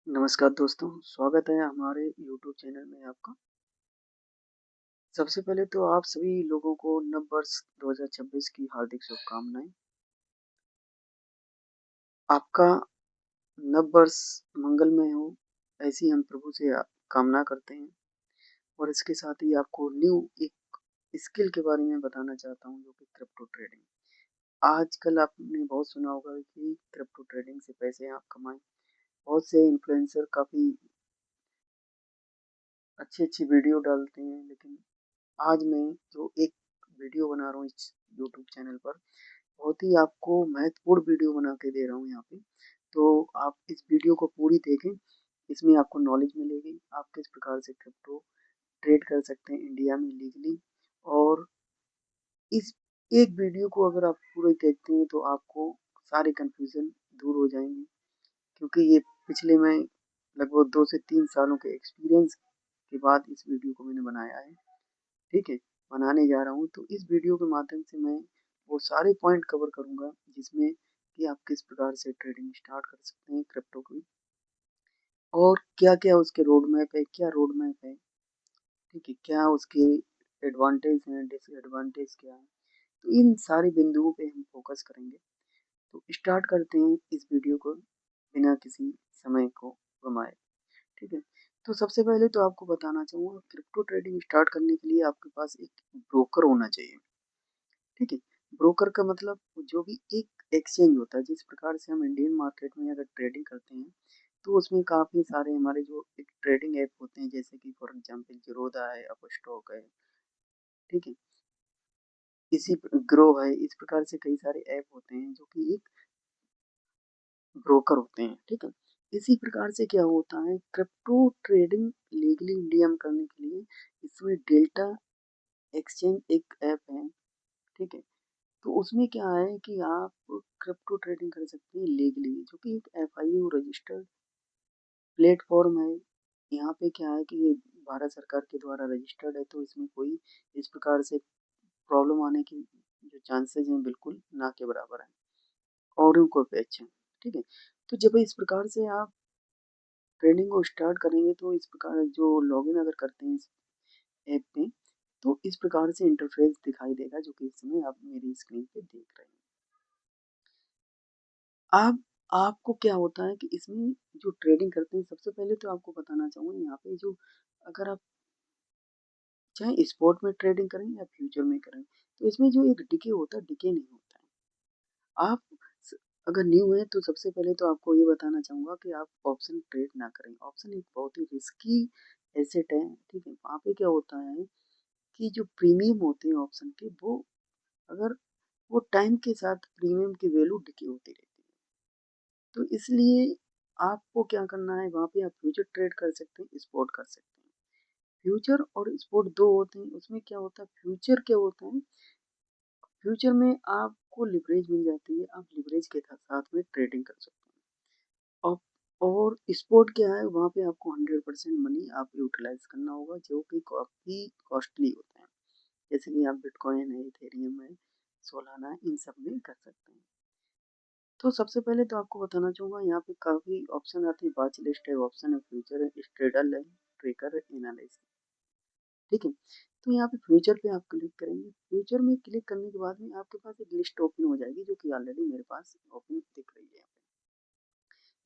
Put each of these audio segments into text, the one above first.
नमस्कार दोस्तों, स्वागत है हमारे यूट्यूब चैनल में आपका। सबसे पहले तो आप सभी लोगों को नव वर्ष 2026 की हार्दिक शुभकामनाएँ। आपका नव वर्ष मंगलमय हो, ऐसी हम प्रभु से कामना करते हैं और इसके साथ ही आपको न्यू एक स्किल के बारे में बताना चाहता हूँ जो कि क्रिप्टो ट्रेडिंग। आजकल आपने बहुत सुना होगा कि क्रिप्टो ट्रेडिंग से पैसे आप कमाएँ। बहुत से इन्फ्लुएंसर काफ़ी अच्छी-अच्छी वीडियो डालते हैं, लेकिन आज मैं जो एक वीडियो बना रहा हूँ इस यूट्यूब चैनल पर, बहुत ही आपको महत्वपूर्ण वीडियो बना के दे रहा हूँ यहाँ पे। तो आप इस वीडियो को पूरी देखें, इसमें आपको नॉलेज मिलेगी, आप किस प्रकार से क्रिप्टो ट्रेड कर सकते हैं इंडिया में लीगली। और इस एक वीडियो को अगर आप पूरी देखते हैं तो आपको सारे कन्फ्यूज़न दूर हो जाएँगे, क्योंकि ये पिछले मैं लगभग 2 से 3 सालों के एक्सपीरियंस के बाद इस वीडियो को मैंने बनाया है। ठीक है, बनाने जा रहा हूँ, तो इस वीडियो के माध्यम से मैं वो सारे पॉइंट कवर करूँगा जिसमें कि आप किस प्रकार से ट्रेडिंग स्टार्ट कर सकते हैं क्रिप्टो की और क्या-क्या उसके रोड मैप है, क्या रोड मैप है, ठीक है, क्या उसके एडवांटेज हैं, डिसएडवांटेज क्या है, तो इन सारे बिंदुओं पे हम फोकस करेंगे। तो स्टार्ट करते हैं इस वीडियो को बिना किसी समय को गँवाए, ठीक है। तो सबसे पहले तो आपको बताना चाहूँगा क्रिप्टो ट्रेडिंग स्टार्ट करने के लिए आपके पास एक ब्रोकर होना चाहिए। ठीक है, ब्रोकर का मतलब जो भी एक एक्सचेंज होता है, जिस प्रकार से हम इंडियन मार्केट में अगर ट्रेडिंग करते हैं, तो उसमें काफ़ी सारे हमारे जो एक ट्रेडिंग ऐप होते हैं, जैसे कि फॉर एग्जांपल ज़ीरोधा है, अपस्टॉक है, ठीक है? इसी ग्रो है, इस प्रकार से कई सारे ऐप होते हैं जो कि एक ब्रोकर होते हैं, ठीक है? इसी प्रकार से क्या होता है क्रिप्टो ट्रेडिंग लीगली इंडिया में करने के लिए इसमें डेल्टा एक्सचेंज एक ऐप है, ठीक है? तो उसमें क्या है कि आप क्रिप्टो ट्रेडिंग कर सकते हैं लीगली, जो कि एक एफआईयू रजिस्टर्ड प्लेटफॉर्म है। यहाँ पे क्या है कि ये भारत सरकार के द्वारा रजिस्टर्ड है, तो इसमें कोई इस प्रकार से प्रॉब्लम आने की जो चांसेस हैं बिल्कुल ना के बराबर है औरों को अपेक्षा, ठीक है। तो जब इस प्रकार से आप ट्रेडिंग को स्टार्ट करेंगे तो इस प्रकार जो लॉगिन अगर करते हैं इस ऐप पे, तो इस प्रकार से इंटरफेस दिखाई देगा जो कि इस समय आप मेरी स्क्रीन पे देख रहे हैं। अब आपको क्या होता है कि इसमें जो ट्रेडिंग करते हैं, सबसे पहले तो आपको बताना चाहूँगा यहाँ पे जो अगर आप चाहे स्पॉट में ट्रेडिंग करें या फ्यूचर में करें, तो इसमें जो एक डिके होता है, डिके नहीं होता है। आप स अगर न्यू हैं तो सबसे पहले तो आपको ये बताना चाहूँगा कि आप ऑप्शन ट्रेड ना करें। ऑप्शन एक बहुत ही रिस्की एसेट है, ठीक है? वहाँ पे क्या होता है कि जो प्रीमियम होते हैं ऑप्शन के, वो अगर वो टाइम के साथ प्रीमियम की वैल्यू डिके होती रहती है। तो इसलिए आपको क्या करना है, वहाँ पे आप फ्यूचर ट्रेड कर सकते हैं, स्पॉट कर सकते हैं। फ्यूचर और स्पॉट 2 होते हैं, उसमें क्या होता है फ्यूचर क्या होता है, फ्यूचर में आपको लिवरेज मिल जाती है, आप लिवरेज के साथ में ट्रेडिंग कर सकते हैं। और स्पॉट क्या है, वहाँ पे आपको 100% मनी आप यूटिलाइज़ करना होगा जो कि काफ़ी कॉस्टली होता है। जैसे कि आप बिटकॉइन है, इथेरियम है, सोलाना है, इन सब में कर सकते हैं। तो सबसे पहले तो आपको बताना चाहूँगा यहाँ पे काफ़ी ऑप्शन आते हैं, वॉच लिस्ट है, ऑप्शन है, फ्यूचर है, स्ट्रेडल है, ट्रेकर है, एनालिस्ट, ठीक है? तो यहाँ पे फ्यूचर पे आप क्लिक करेंगे। फ्यूचर में क्लिक करने के बाद में आपके पास एक लिस्ट ओपन हो जाएगी जो कि ऑलरेडी मेरे पास ओपन दिख रही है।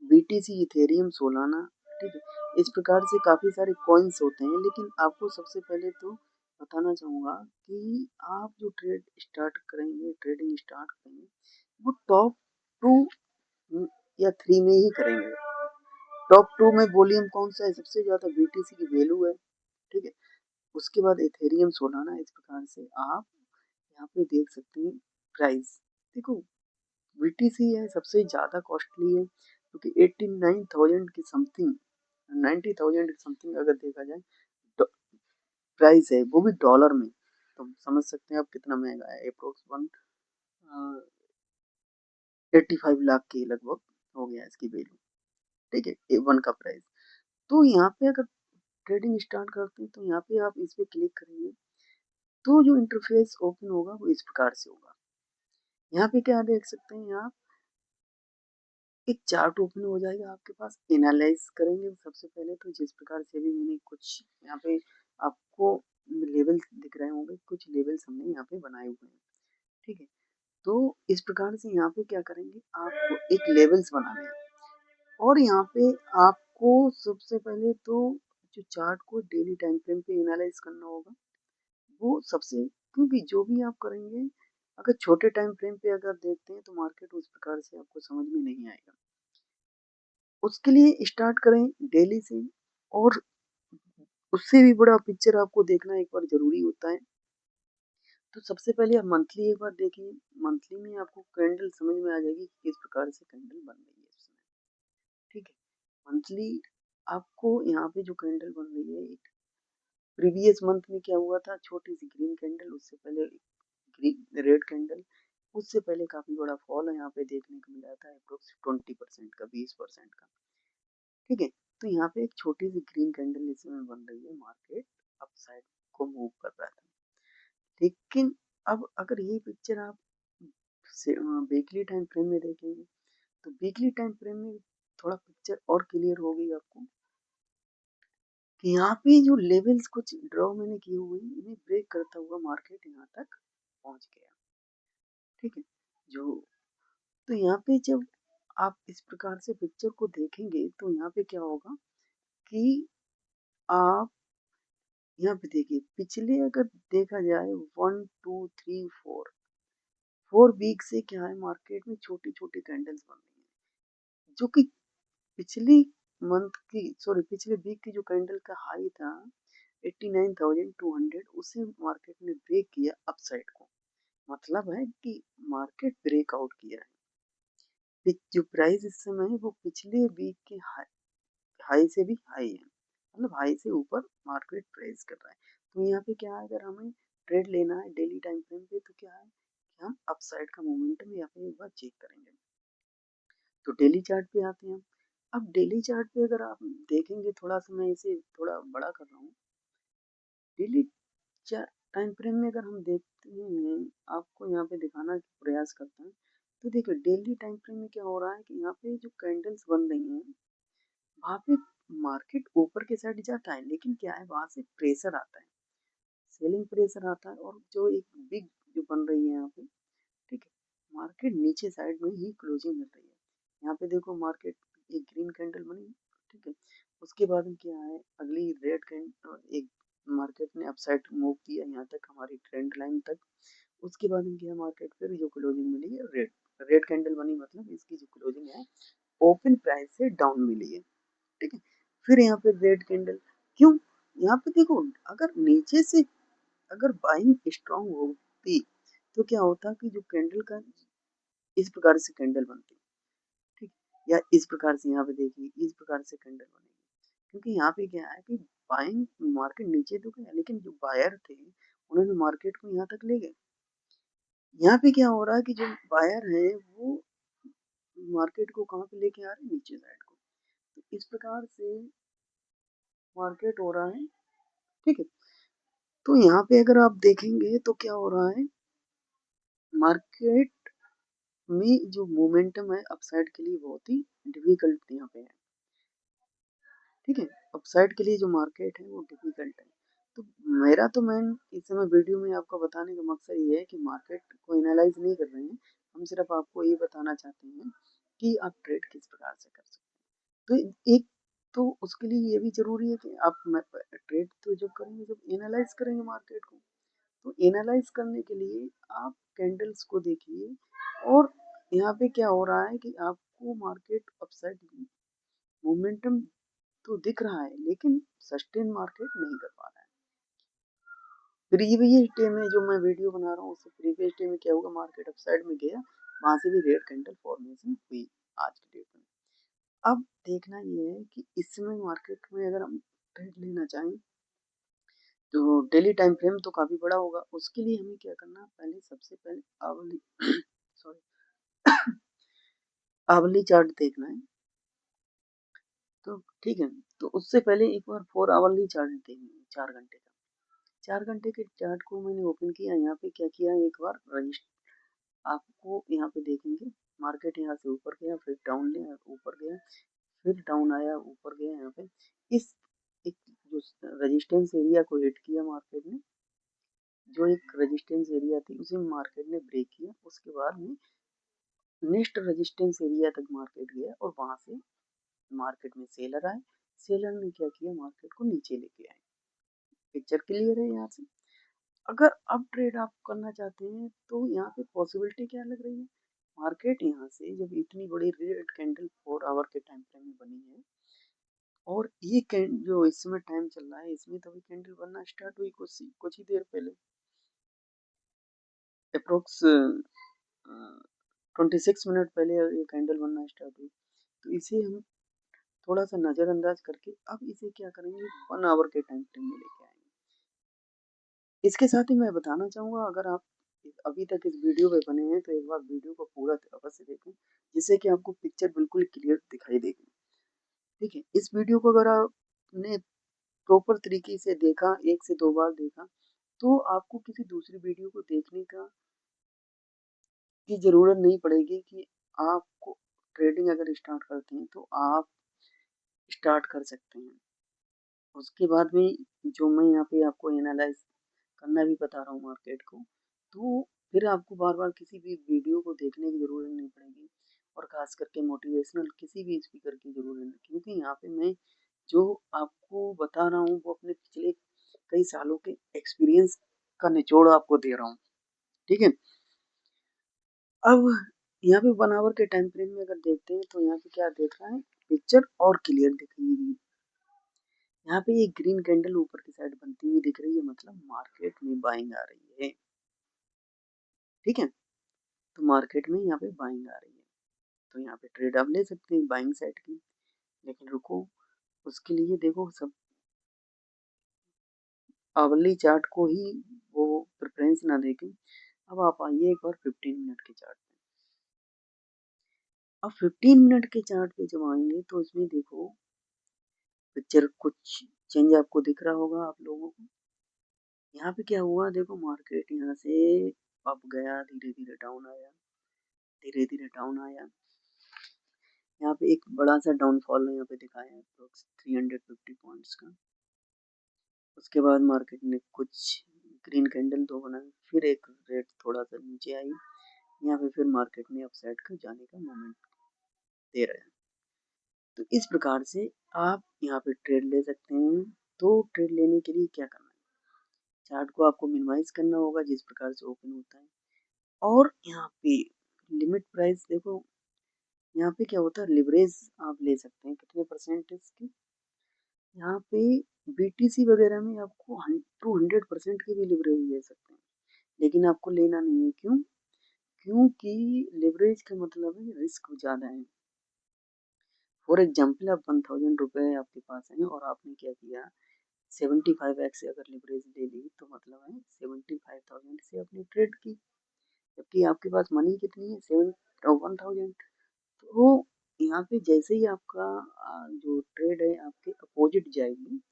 बीटीसी, इथेरियम, सोलाना, ठीक है? इस प्रकार से काफ़ी सारे कॉइन्स होते हैं, लेकिन आपको सबसे पहले तो बताना चाहूँगा कि आप जो ट्रेडिंग स्टार्ट करेंगे, वो टॉप 2 या 3 में ही करेंगे। टॉप 2 में वॉल्यूम कौन-सा है? सबसे ज़्यादा बीटीसी की वैल्यू है, ठीक है? उसके बाद इथेरियम, सोलाना, इस प्रकार से आप यहाँ पे देख सकते हैं प्राइस। देखो बीटीसी है सबसे ज़्यादा कॉस्टली है क्योंकि 89,000 की समथिंग 90,000 के समथिंग अगर देखा जाए तो प्राइस है, वो भी डॉलर में। तो समझ सकते हैं आप कितना महँगा है, एप्रोक्स 85 लाख के लगभग हो गया इसकी वैल्यू, ठीक है? A1 का प्राइस। तो यहाँ पे अगर ट्रेडिंग स्टार्ट करते हैं तो यहाँ पे आप इस पे क्लिक करेंगे, तो जो इंटरफ़ेस ओपन होगा वो इस प्रकार से होगा। यहाँ पे क्या देख सकते हैं आप एक चार्ट ओपन हो जाएगा आपके पास, एनालाइज करेंगे सबसे पहले तो। जिस प्रकार से भी मैंने कुछ यहाँ पे आपको लेवल दिख रहे होंगे, कुछ लेवल्स हमने यहाँ पे बनाए हुए हैं, ठीक है। तो इस प्रकार से यहाँ पे क्या करेंगे, आपको एक लेवल्स बनाने हैं और यहाँ पे आपको सबसे पहले तो जो चार्ट को डेली टाइम फ्रेम पे एनालाइज करना होगा, वो सबसे, क्योंकि जो भी आप करेंगे अगर छोटे टाइम फ्रेम पे अगर देखते हैं तो मार्केट उस प्रकार से आपको समझ में नहीं आएगा। उसके लिए स्टार्ट करें डेली से, और उससे भी बड़ा पिक्चर आपको देखना एक बार जरूरी होता है। तो सबसे पहले आप मंथली एक बार देखिए, मंथली में आपको कैंडल समझ में आ जाएगी कि किस प्रकार से कैंडल बन रही है इस समय, ठीक है। मंथली आपको यहाँ पे जो कैंडल बन रही है, प्रीवियस मंथ में क्या हुआ था, छोटी सी ग्रीन कैंडल, उससे पहले ग्रीन रेड कैंडल, उससे पहले काफी बड़ा फॉल यहाँ पे देखने को मिला था, अप्रोक्स 20% का, 20% का, ठीक है। तो यहाँ पे एक छोटी सी ग्रीन कैंडल इसमें बन रही है, मार्केट अप साइड को मूव कर रहा था। लेकिन अब अगर ये पिक्चर आप वीकली टाइम फ्रेम में देखेंगे तो वीकली टाइम फ्रेम में थोड़ा पिक्चर और क्लियर होगी आपको कि यहाँ पे जो लेवल्स कुछ ड्रॉ मैंने किए हुए हैं, इन्हें ब्रेक करता हुआ मार्केट यहाँ तक पहुंच गया, ठीक है। जो तो यहाँ पे जब आप इस प्रकार से पिक्चर को देखेंगे तो यहाँ पे क्या होगा कि आप यहाँ पे देखिए, पिछले अगर देखा जाए 1 2 3 4 वीक से क्या है, मार्केट में छोटी छोटी कैंडल्स बन रही है, जो कि पिछली मंथ की, सॉरी पिछले वीक की जो कैंडल का हाई था 89,200, उसे मार्केट ने ब्रेक किया अपसाइड को। मतलब है कि मार्केट ब्रेकआउट किया है, जो प्राइस इस समय है वो पिछले वीक के हाई से भी हाई है, मतलब हाई से ऊपर मार्केट प्राइस कर रहा है। तो यहाँ पे क्या है, अगर हमें ट्रेड लेना है डेली टाइम फ्रेम पे तो क्या है कि हम अपसाइड का मोमेंटम यहाँ पे एक बार चेक करेंगे। तो डेली चार्ट पे आते हैं। अब डेली चार्ट पे अगर आप देखेंगे, थोड़ा सा मैं इसे थोड़ा बड़ा कर रहा हूँ, डेली टाइम फ्रेम में अगर हम देखते हैं, आपको यहाँ पे दिखाना का प्रयास करते हैं, तो देखिए डेली टाइम फ्रेम में क्या हो रहा है कि यहाँ पे जो कैंडल्स बन रही हैं, वहाँ पे मार्केट ऊपर के साइड जाता है, लेकिन क्या है वहां से प्रेशर आता है, सेलिंग प्रेशर आता है, और जो एक बिग जो बन रही है यहाँ पे, ठीक है, मार्केट नीचे साइड में ही क्लोजिंग कर रही है। यहाँ पे देखो मार्केट एक ग्रीन कैंडल बनी, ठीक है, उसके बाद में क्या है, अगली रेड कैंडल, एक मार्केट ने अपसाइड मूव किया यहाँ तक, हमारी ट्रेंड लाइन तक। उसके बाद में क्या, मार्केट फिर जो क्लोजिंग मिली है रेड, रेड कैंडल बनी, मतलब इसकी जो क्लोजिंग है ओपन प्राइस से डाउन मिली है, ठीक है। फिर यहाँ पे रेड कैंडल, क्यों, यहाँ पे देखो अगर नीचे से अगर बाइंग स्ट्रांग होती तो क्या होता कि जो कैंडल का इस प्रकार से कैंडल बनती, ठीक, या इस प्रकार से यहाँ पे देखिए इस प्रकार से कैंडल बनेगी, क्योंकि यहाँ पे क्या है कि बाइंग, मार्केट नीचे तो गया लेकिन जो बायर थे उन्होंने मार्केट को यहाँ तक ले गए। यहाँ पे क्या हो रहा है कि जो बायर है वो मार्केट को कहाँ पे लेके आ रहे हैं, नीचे साइड को। तो इस प्रकार से मार्केट हो रहा है, ठीक है। तो यहाँ पे अगर आप देखेंगे तो क्या हो रहा है, मार्केट में जो मोमेंटम है अपसाइड के लिए बहुत ही डिफिकल्ट यहाँ पे है, ठीक है। अपसाइड के लिए जो मार्केट है वो डिफिकल्ट है। तो मेरा तो मेन इस समय वीडियो में आपको बताने का मकसद ये है कि मार्केट को एनालाइज नहीं कर रहे हैं, हम सिर्फ आपको ये बताना चाहते हैं कि आप ट्रेड किस प्रकार से कर सकते हैं। तो एक तो उसके लिए ये भी जरूरी है कि आप ट्रेड तो जब करेंगे जब एनालाइज करेंगे मार्केट को, तो एनालाइज करने के लिए आप कैंडल्स को देखिए, और यहाँ पे क्या हो रहा है कि आपको मार्केट अपसाइड मोमेंटम तो दिख रहा है लेकिन सस्टेन मार्केट नहीं कर पा रहा है। प्रीवियस डे में जो मैं वीडियो बना रहा हूँ उससे प्रीवियस डे में क्या होगा, मार्केट अपसाइड में गया, वहां से भी रेड कैंडल फॉर्मेशन हुई आज के डेट में। अब देखना ये है कि इस समय मार्केट में अगर हम ट्रेड लेना चाहें तो डेली टाइम फ्रेम तो काफी बड़ा होगा, उसके लिए हमें क्या करना, पहले सबसे पहले आवली सॉरी आवली चार्ट देखना है। तो ठीक है, तो उससे पहले एक बार 4 आवरली चार्ट देखेंगे, 4 घंटे का। 4 घंटे के चार्ट को मैंने ओपन किया, यहाँ पे क्या किया, एक बार रजिस्टर आपको यहाँ पे देखेंगे मार्केट यहाँ से ऊपर गया, फिर डाउन गया, ऊपर गया, फिर डाउन आया, ऊपर गया। यहाँ पे इस एक जो रेजिस्टेंस एरिया को हिट किया मार्केट ने, जो एक रेजिस्टेंस एरिया थी उसे मार्केट ने ब्रेक किया। उसके बाद में नेक्स्ट रेजिस्टेंस एरिया तक मार्केट गया और वहां से मार्केट में सेलर आए। सेलर ने क्या किया, मार्केट को नीचे लेके आए। पिक्चर क्लियर है यहाँ से। अगर अब ट्रेड आप करना चाहते हैं तो यहाँ पे पॉसिबिलिटी क्या लग रही है, मार्केट यहाँ से जब इतनी बड़ी रेड कैंडल 4 आवर के टाइम फ्रेम में बनी है और ये जो इस समय टाइम चल रहा है इसमें तो अभी कैंडल बनना स्टार्ट हुई कुछ ही देर पहले, अप्रोक्स 26 मिनट पहले ये कैंडल बनना स्टार्ट हुई। तो इसे हम थोड़ा सा नजरअंदाज करके अब इसे क्या करेंगे, 1 आवर के टाइम फ्रेम में लेके आएंगे। इसके साथ ही मैं बताना चाहूंगा, अगर आप अभी तक इस वीडियो पे बने हैं तो एक बार वीडियो को पूरा अवश्य देखें, जिससे कि आपको पिक्चर बिल्कुल क्लियर दिखाई देगी। ठीक है, इस वीडियो को अगर आपने प्रॉपर तरीके से देखा, 1 से 2 बार देखा, तो आपको किसी दूसरी वीडियो को देखने की जरूरत नहीं पड़ेगी कि आपको ट्रेडिंग अगर स्टार्ट करते हैं तो आप स्टार्ट कर सकते हैं। उसके बाद में जो मैं यहाँ पे आपको एनालाइज करना भी बता रहा हूँ मार्केट को, तो फिर आपको बार बार किसी भी वीडियो को देखने की ज़रूरत नहीं पड़ेगी और ख़ास करके मोटिवेशनल किसी भी स्पीकर की ज़रूरत नहीं, क्योंकि यहाँ पे मैं जो आपको बता रहा हूँ वो अपने पिछले कई सालों के एक्सपीरियंस का निचोड़ आपको दे रहा हूँ। ठीक है, अब यहाँ पे 1 आवर के टाइम फ्रेम में अगर देखते हैं तो यहाँ पे क्या देख रहा है, पिक्चर और क्लियर दिख रही है। यहाँ पे एक ग्रीन कैंडल ऊपर की साइड बनती हुई दिख रही है, मतलब मार्केट में बाइंग आ रही है। ठीक है, तो मार्केट में यहाँ पे बाइंग आ रही है, तो यहाँ पे ट्रेड आप ले सकते हैं बाइंग साइड की। लेकिन रुको, उसके लिए देखो सब आवली चार्ट को ही वो प्रेफरेंस ना देके अब आप आइए एक बार 15 मिनट के चार्ट पे। अब 15 मिनट के चार्ट पे जब आएंगे तो इसमें देखो पिक्चर कुछ चेंज आपको दिख रहा होगा आप लोगों को। यहाँ पे क्या हुआ, देखो मार्केट यहाँ से अप गया, धीरे धीरे डाउन आया, धीरे धीरे डाउन आया। यहाँ पे एक बड़ा सा डाउनफॉल यहाँ पे दिखाया है 350 पॉइंट्स का। उसके बाद मार्केट ने कुछ ग्रीन कैंडल दो बनाए, फिर एक रेड थोड़ा सा नीचे आई, यहाँ पे फिर मार्केट ने अपसाइड का जाने का मोमेंट दे रहा है। तो इस प्रकार से आप यहाँ पे ट्रेड ले सकते हैं। तो ट्रेड लेने के लिए क्या करना है, चार्ट को आपको मिनिमाइज करना होगा जिस प्रकार से ओपन होता है, और यहाँ पे लिमिट प्राइस देखो, यहाँ पे क्या होता है, लिवरेज आप ले सकते हैं कितने परसेंटेज की। यहाँ पे बीटीसी वगैरह में आपको 200% की भी लिवरेज ले सकते हैं, लेकिन आपको लेना नहीं है। क्यों? क्योंकि लिवरेज का मतलब है रिस्क ज़्यादा है। फॉर एग्जाम्पल आप 1000 रुपये आपके पास है और आपने क्या किया, 75x से अगर लिवरेज ले ली तो मतलब है 75,000 से आपने ट्रेड की, जबकि आपके पास मनी कितनी है, 1000। तो यहाँ पे जैसे ही आपका जो ट्रेड है आपके अपोजिट जाएगी,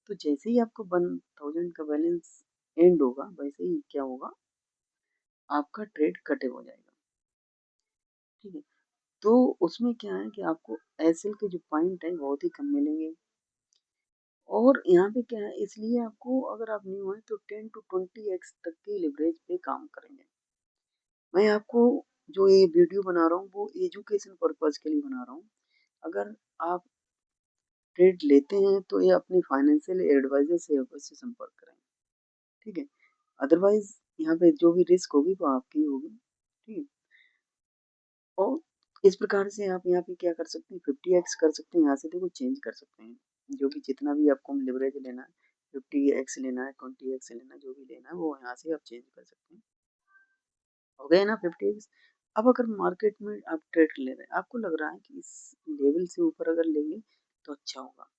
तो जैसे ही आपको 1000 का बैलेंस एंड होगा वैसे ही क्या होगा, आपका ट्रेड कटे हो जाएगा। ठीक है, तो उसमें क्या है कि आपको एसएल के जो पॉइंट है बहुत ही कम मिलेंगे। और यहाँ पे क्या है, इसलिए आपको अगर आप न्यू है तो 10 to 20x तक के लिवरेज पे काम करेंगे। मैं आपको जो ये वीडियो बना रहा हूँ वो एजुकेशन पर्पज के लिए बना रहा हूँ। अगर आप ट्रेड लेते हैं तो ये अपने फाइनेंशियल एडवाइजर से अवश्य संपर्क करें। ठीक है, अदरवाइज यहाँ पे जो भी रिस्क होगी वो आपकी होगी। ठीक है, और इस प्रकार से आप यहाँ पे क्या कर सकते हैं, 50x कर सकते हैं, यहाँ से देखो चेंज कर सकते हैं, जो भी जितना भी आपको लिवरेज लेना है, 50x लेना है, 20x लेना है, जो भी लेना है वो यहाँ से आप चेंज कर सकते हैं। हो गया ना 50x। अब अगर मार्केट में आप ट्रेड ले रहे हैं, आपको लग रहा है कि इस लेवल से ऊपर अगर लेंगे तो अच्छा होगा,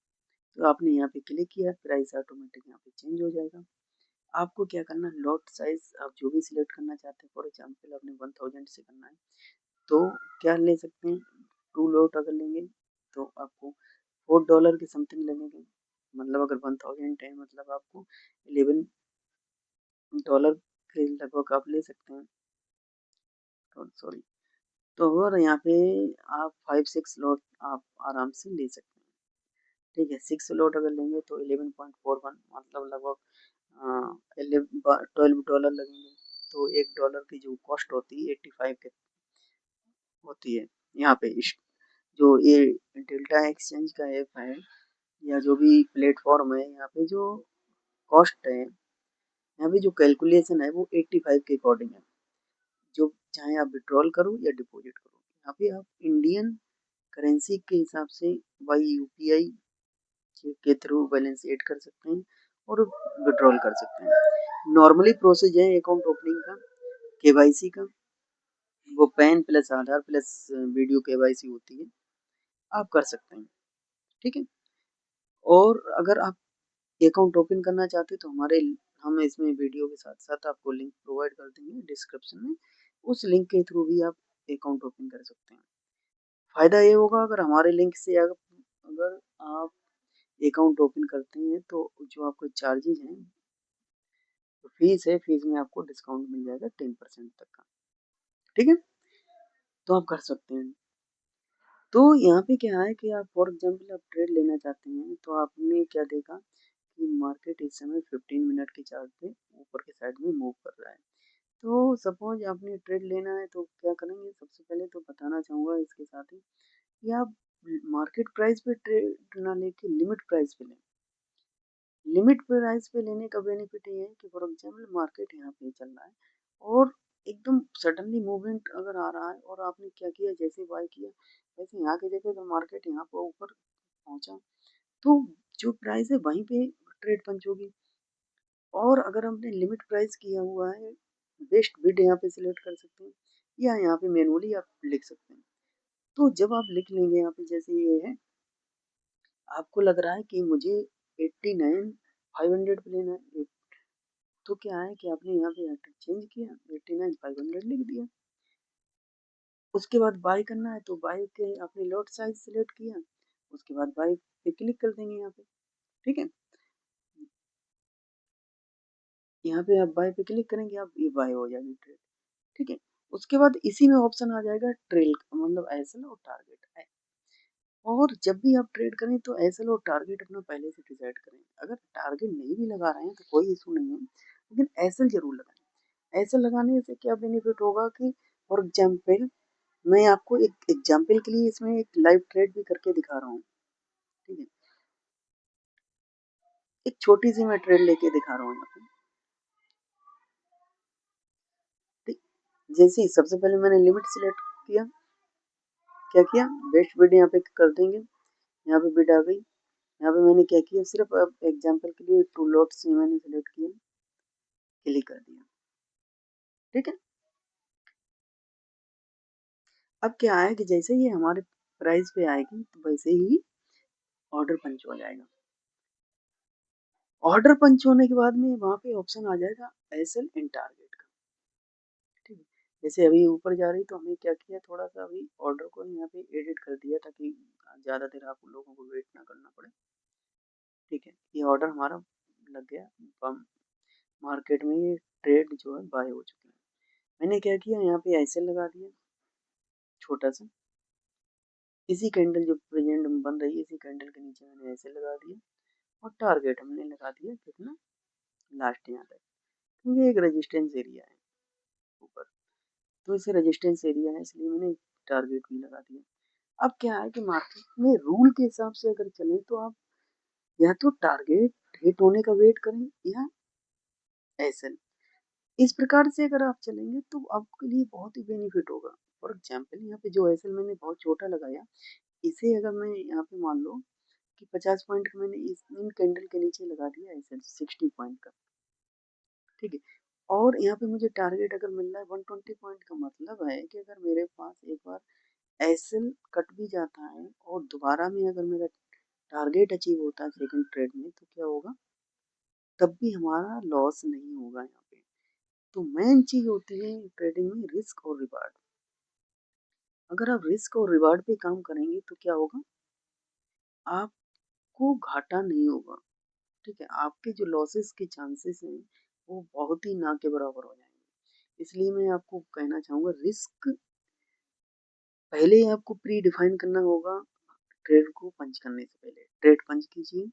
तो आपने यहाँ पे क्लिक किया, प्राइस ऑटोमेटिक यहाँ पे चेंज हो जाएगा। आपको क्या करना है, लॉट साइज आप जो भी सिलेक्ट करना चाहते हैं, फॉर एग्जाम्पल आपने 1000 से करना है तो क्या ले सकते हैं, 2 लॉट अगर लेंगे तो आपको $4 के समथिंग लगेंगे। मतलब अगर 1000 है मतलब आपको $11 के लगभग आप ले सकते हैं। सॉरी, तो और यहाँ पे आप 5-6 लॉट आप आराम से ले सकते हैं। ठीक है, 6 लॉट अगर लेंगे तो 11.41 मतलब लगभग 12 डॉलर लगेंगे। तो $1 की जो कॉस्ट होती है 85 के होती है यहाँ पे। जो ये डेल्टा एक्सचेंज का ऐप है या जो भी प्लेटफॉर्म है, यहाँ पे जो कॉस्ट है, यहाँ पे जो कैलकुलेशन है वो 85 के अकॉर्डिंग है। जो चाहे आप विड्रॉल करो या डिपॉजिट करो, यहाँ पे आप इंडियन करेंसी के हिसाब से बाई यूपीआई के थ्रू बैलेंस ऐड कर सकते हैं और विड्रॉल कर सकते हैं। नॉर्मली प्रोसेस है अकाउंट ओपनिंग का, केवाईसी का, वो पैन प्लस आधार प्लस वीडियो केवाईसी होती है, आप कर सकते हैं। ठीक है, और अगर आप अकाउंट ओपन करना चाहते हैं तो हम इसमें वीडियो के साथ साथ आपको लिंक प्रोवाइड कर देंगे डिस्क्रिप्शन में। उस लिंक के थ्रू भी आप अकाउंट ओपन कर सकते हैं। फायदा ये होगा अगर हमारे लिंक से अगर आप अकाउंट ओपन करते हैं तो जो आपको चार्जेस हैं, तो फीस है, फीस में आपको डिस्काउंट मिल जाएगा 10% तक का। ठीक है, तो आप कर सकते हैं। तो यहाँ पे क्या है कि आप फॉर एग्जाम्पल आप ट्रेड लेना चाहते हैं तो आपने क्या देखा कि मार्केट इस समय 15 मिनट के चार्ट पे ऊपर के साइड में मूव कर रहा है। तो सपोज आपने ट्रेड लेना है तो क्या करेंगे, सबसे पहले तो बताना चाहूँगा इसके साथ ही कि आप मार्केट प्राइस पे ट्रेड ना लेके लिमिट प्राइस पे लें। लिमिट प्राइस पे लेने का बेनिफिट ये है कि फॉर एग्जाम्पल मार्केट यहाँ पे चल रहा है और एकदम सडनली मूवमेंट अगर आ रहा है और आपने क्या किया, जैसे बाय किया वैसे यहाँ की जगह अगर मार्केट यहाँ पर ऊपर पहुंचा तो जो प्राइस है वहीं पे ट्रेड पंच होगी। और अगर हमने लिमिट प्राइस किया हुआ है, बेस्ट बिड यहाँ पे सिलेक्ट कर सकते हैं या यहाँ पे मैनुअली आप लिख सकते हैं। तो जब आप लिख लेंगे यहाँ पे, जैसे ये है, आपको लग रहा है कि मुझे 89,500 पे लेना है, तो क्या है कि आपने यहाँ पे चेंज किया, 89,500 लिख दिया। उसके बाद बाय करना है तो बाय के आपने लॉट साइज सिलेक्ट किया, उसके बाद बाय पे क्लिक कर देंगे यहाँ पे। ठीक है, यहाँ पे आप बाय पे क्लिक करेंगे, आप ये बाय हो जाएगी ट्रेड। ठीक है, उसके बाद इसी में ऑप्शन आ जाएगा ट्रेल मतलब एसएल और टारगेट। और जब भी आप ट्रेड करें तो एसएल और टारगेट अपना पहले से डिसाइड करें। अगर टारगेट नहीं भी लगा रहे हैं तो कोई इशू नहीं है, लेकिन एसएल जरूर लगाएं। एसएल लगाने से क्या बेनिफिट होगा कि फॉर एग्जाम्पल मैं आपको एक एग्जाम्पल के लिए इसमें एक लाइव ट्रेड भी करके दिखा रहा हूँ। ठीक है, एक छोटी सी मैं ट्रेड लेके दिखा रहा हूँ यहाँ पे। ठीक, जैसे ही सबसे पहले मैंने लिमिट सिलेक्ट किया, क्या किया, बेस्ट बिड यहाँ पे कर देंगे, यहाँ पे बिड आ गई। यहाँ पे मैंने क्या किया, सिर्फ एग्जाम्पल के लिए 2 लॉट्स मैंने सिलेक्ट किया, क्लिक कर दिया। ठीक है, अब क्या है कि जैसे ही हमारे प्राइस पे आएगी तो वैसे ही ऑर्डर पंच हो जाएगा। ऑर्डर पंच होने के बाद में वहाँ पे ऑप्शन आ जाएगा एसएल एंड टारगेट का। ठीक है, जैसे अभी ऊपर जा रही तो हमने क्या किया, थोड़ा सा अभी ऑर्डर को यहाँ पे एडिट कर दिया ताकि ज़्यादा देर आप लोगों को वेट ना करना पड़े। ठीक है, ये ऑर्डर हमारा लग गया, बम मार्केट में ये ट्रेड जो है बाय हो चुकी है। मैंने क्या किया, यहाँ पे एसएल लगा दिया छोटा सा, इसी कैंडल जो प्रेजेंट में बन रही है इसी कैंडल के नीचे मैंने एसएल लगा दिया और टारगेट हमने लगा दिया कितना, लास्ट यहाँ तक, क्योंकि एक रेजिस्टेंस एरिया है ऊपर, तो इसे रेजिस्टेंस एरिया है इसलिए मैंने टारगेट भी लगा दिया। अब क्या है कि मार्केट में रूल के हिसाब से अगर चले तो आप या तो टारगेट हिट होने का वेट करें या एसएल, इस प्रकार से अगर आप चलेंगे तो आपके लिए बहुत ही बेनिफिट होगा। फॉर एग्जाम्पल यहाँ पे जो एसएल मैंने बहुत छोटा लगाया, इसे अगर मैं यहाँ पे मान लो कि 50 पॉइंट का मैंने इन कैंडल के नीचे लगा दिया एसएल 60 पॉइंट का। ठीक है, और यहाँ पे मुझे टारगेट अगर मिल रहा है 120 पॉइंट का, मतलब है कि अगर मेरे पास एक बार एसएल कट भी जाता है और दोबारा में अगर मेरा टारगेट अचीव होता है सेकंड ट्रेड में तो क्या होगा, तब भी हमारा लॉस नहीं होगा यहाँ पे। तो मेन चीज होती है ट्रेडिंग में रिस्क और रिवार्ड। अगर आप रिस्क और रिवार्ड पे काम करेंगे तो क्या होगा, आपको घाटा नहीं होगा। ठीक है, आपके जो लॉसेस के चांसेस हैं वो बहुत ही ना के बराबर हो जाएंगे। इसलिए मैं आपको कहना चाहूँगा रिस्क पहले ही आपको प्री डिफाइन करना होगा ट्रेड को पंच करने से पहले। ट्रेड पंच कीजिए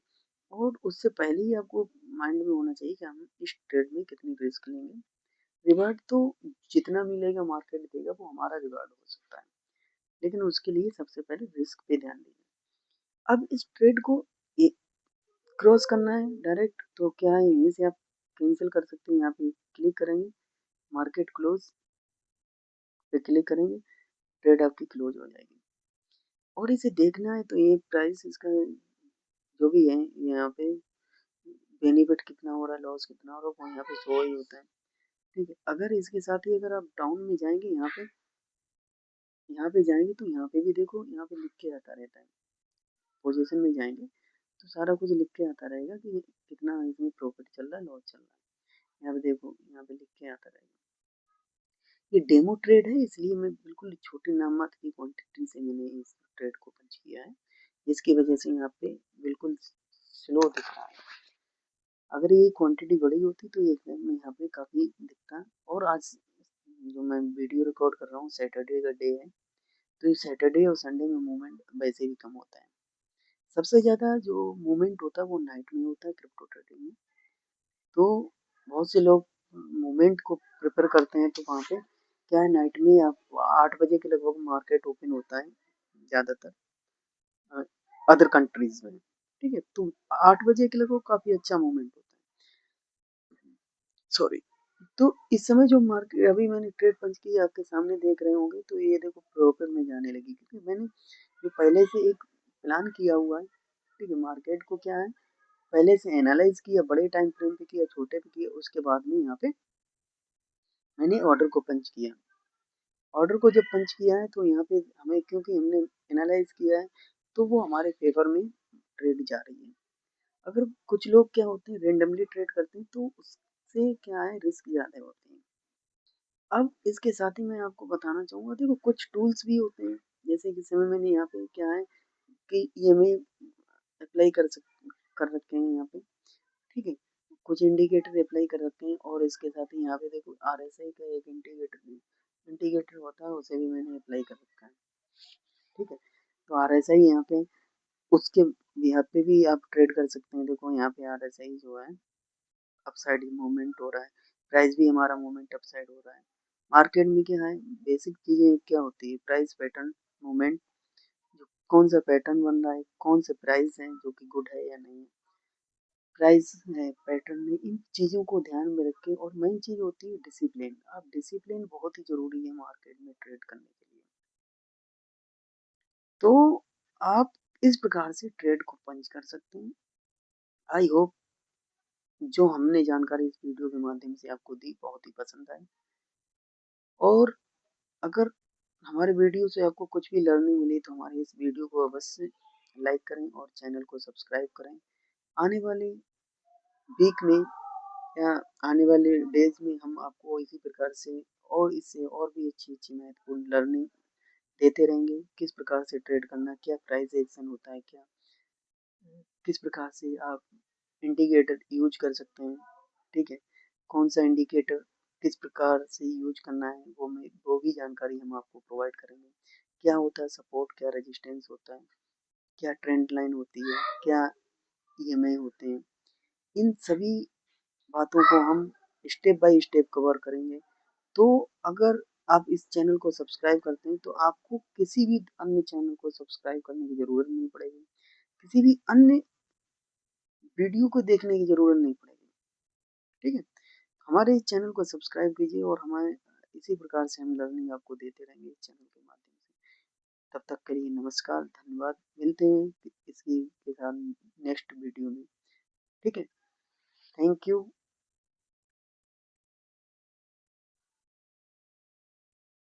और उससे पहले ही आपको माइंड में होना चाहिए कि हम इस ट्रेड में कितनी रिस्क लेंगे। रिवार्ड तो जितना मिलेगा मार्केट देगा वो हमारा रिवार्ड हो सकता है, लेकिन उसके लिए सबसे पहले रिस्क पे ध्यान दीजिए। अब इस ट्रेड को क्रॉस करना है डायरेक्ट, तो क्या है, यहीं से आप कैंसिल कर सकते हैं। यहाँ पे क्लिक करेंगे, मार्केट क्लोज पे क्लिक करेंगे, ट्रेड आपकी क्लोज हो जाएगी। और इसे देखना है तो ये प्राइस इसका जो भी है यहाँ पे बेनिफिट कितना हो रहा है, लॉस कितना हो रहा है, वो यहाँ पे शो ही होता है। ठीक है, अगर इसके साथ ही अगर आप डाउन में जाएंगे, यहाँ पे जाएंगे तो यहाँ पे भी देखो, यहाँ पे लिख के आता रहता है। पोजीशन में जाएंगे तो सारा कुछ लिख के आता रहेगा कि कितना इसमें प्रॉफिट चल रहा है, लॉस चल रहा है। यहाँ पे देखो, यहाँ पे लिख के आता रहेगा। ये डेमो ट्रेड है, इसलिए मैं बिल्कुल छोटी नाम मात्र की क्वांटिटी से मैंने इस ट्रेड को पंच किया है, जिसकी वजह से यहाँ पे बिल्कुल स्लो दिख रहा है। अगर ये क्वांटिटी बड़ी होती तो ये में यहाँ पे काफी दिखता। और आज जो मैं वीडियो रिकॉर्ड कर रहा हूँ, सैटरडे का डे है, तो ये सैटरडे और संडे में मूवमेंट वैसे भी कम होता है। सबसे ज्यादा जो मूवमेंट होता है वो नाइट में होता है क्रिप्टो ट्रेडिंग में। तो बहुत से लोग मूवमेंट को प्रेफर करते हैं, तो वहाँ पे क्या है, नाइट में आप 8 बजे के लगभग मार्केट ओपन होता है ज़्यादातर अदर कंट्रीज में। ठीक है, तो 8 बजे के लगभग काफ़ी अच्छा मूवमेंट होता है। सॉरी। तो इस समय जो मार्केट अभी मैंने ट्रेड पंच की आपके सामने देख रहे होंगे, तो ये देखो प्रॉफिट में जाने लगी, क्योंकि मैंने जो पहले से एक प्लान किया हुआ है। ठीक है, मार्केट को क्या है, पहले से एनालाइज किया, बड़े टाइम फ्रेम पे किया, छोटे पे किया, उसके बाद में यहाँ पे मैंने ऑर्डर को पंच किया। ऑर्डर को जब पंच किया है तो यहाँ पे हमें, क्योंकि हमने एनालाइज किया है, तो वो हमारे फेवर में ट्रेड जा रही है। अगर कुछ लोग क्या होते हैं, रेंडमली ट्रेड करते हैं, तो उससे क्या है, रिस्क ज़्यादा होते हैं। अब इसके साथ ही मैं आपको बताना चाहूँगा, देखो कुछ टूल्स भी होते हैं, जैसे कि समय मैंने यहाँ पे क्या है कि ईएमए अप्लाई कर रखे हैं यहाँ पे। ठीक है, कुछ इंडिकेटर अप्लाई कर रखे हैं, और इसके साथ ही यहाँ पे देखो आरएसआई का एक इंडिकेटर होता है, उसे भी मैंने अप्लाई कर रखा है। ठीक है, तो आरएसआई यहाँ पे उसके बिहाफ पे भी आप ट्रेड कर सकते हैं। देखो यहाँ पे आरएसआई जो है अपसाइड मूवमेंट हो रहा है, प्राइस भी हमारा मूवमेंट अपसाइड हो रहा है। मार्केट में क्या है, बेसिक चीजें क्या होती है, प्राइस पैटर्न मूवमेंट, कौन सा पैटर्न बन रहा है, कौन से प्राइस है जो कि गुड है या नहीं है, प्राइस है, पैटर्न है, इन चीज़ों को ध्यान में रख के। और मेन चीज़ होती है डिसिप्लिन। अब डिसिप्लिन बहुत ही ज़रूरी है मार्केट में ट्रेड करने के लिए। तो आप इस प्रकार से ट्रेड को पंच कर सकते हैं। आई होप जो हमने जानकारी इस वीडियो के माध्यम से आपको दी बहुत ही पसंद आई। और अगर हमारे वीडियो से आपको कुछ भी लर्निंग मिली तो हमारे इस वीडियो को अवश्य लाइक करें और चैनल को सब्सक्राइब करें। आने वाले वीक में या आने वाले डेज में हम आपको इसी प्रकार से और इससे और भी अच्छी अच्छी महत्वपूर्ण लर्निंग देते रहेंगे। किस प्रकार से ट्रेड करना, क्या प्राइस एक्शन होता है, क्या किस प्रकार से आप इंडिकेटर यूज कर सकते हैं। ठीक है, कौन सा इंडिकेटर किस प्रकार से यूज करना है, वो भी जानकारी हम आपको प्रोवाइड करेंगे। क्या होता है सपोर्ट, क्या रेजिस्टेंस होता है, क्या ट्रेंड लाइन होती है, क्या ईएमए होते हैं, इन सभी बातों को हम स्टेप बाय स्टेप कवर करेंगे। तो अगर आप इस चैनल को सब्सक्राइब करते हैं तो आपको किसी भी अन्य चैनल को सब्सक्राइब करने की ज़रूरत नहीं पड़ेगी, किसी भी अन्य वीडियो को देखने की ज़रूरत नहीं पड़ेगी। ठीक है, हमारे इस चैनल को सब्सक्राइब कीजिए और हमारे इसी प्रकार से हम लर्निंग आपको देते रहेंगे इस चैनल के माध्यम से। तब तक के लिए नमस्कार, धन्यवाद। मिलते हैं इसकी के साथ नेक्स्ट वीडियो में। ठीक है, थैंक यू।